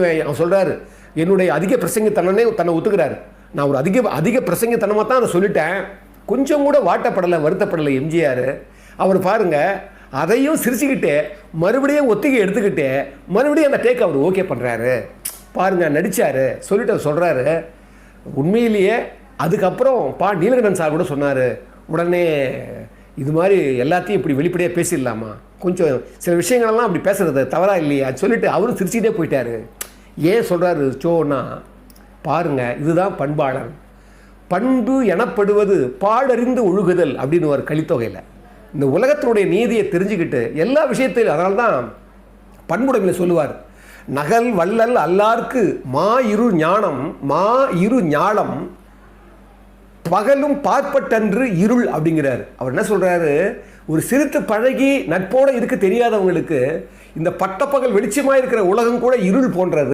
அவன் சொல்றாரு, என்னுடைய அதிக பிரசங்கத்தனனே தன்னை ஒத்துக்கிறாரு. நான் ஒரு அதிக பிரசங்கத்தனமாக தான் அதை சொல்லிட்டேன். கொஞ்சம் கூட வாட்டப்படலை, வருத்தப்படலை எம்ஜிஆர். அவர் பாருங்க, அதையும் சிரிச்சுக்கிட்டு மறுபடியும் ஒத்திகை எடுத்துக்கிட்டு மறுபடியும் அந்த டேக் அவர் ஓகே பண்ணுறாரு. பாருங்க, நடித்தார், சொல்லிட்டு அவர் சொல்கிறாரு. உண்மையிலேயே அதுக்கப்புறம் நீலகண்டன் சார் கூட சொன்னார், உடனே இது மாதிரி எல்லாத்தையும் இப்படி வெளிப்படையாக பேசிடலாமா, கொஞ்சம் சில விஷயங்களெல்லாம் அப்படி பேசுகிறது தவறாக இல்லையா சொல்லிட்டு அவரும் சிரிச்சுக்கிட்டே போயிட்டார். ஏன் சொல்கிறாரு சோன்னா, பாருங்கள், இதுதான் பண்பாளன். பண்பு எனப்படுவது பாடறிந்து ஒழுகுதல் அப்படின்னு ஒரு கலித்தொகையில் இந்த உலகத்தினுடைய நீதியை தெரிஞ்சுக்கிட்டு எல்லா விஷயத்திலும், அதனால்தான் பண்புடைமையில சொல்லுவார், நகல் வள்ளல் அல்லார்க்கு மா இரு ஞானம் பகலும் பார்ப்பட்டன்று இருள் அப்படிங்கிறார். அவர் என்ன சொல்றாரு, ஒரு சிரித்து பழகி நட்போடு இருக்க தெரியாதவங்களுக்கு இந்த பட்டப்பகல் வெளிச்சமாக இருக்கிற உலகம் கூட இருள் போன்றது.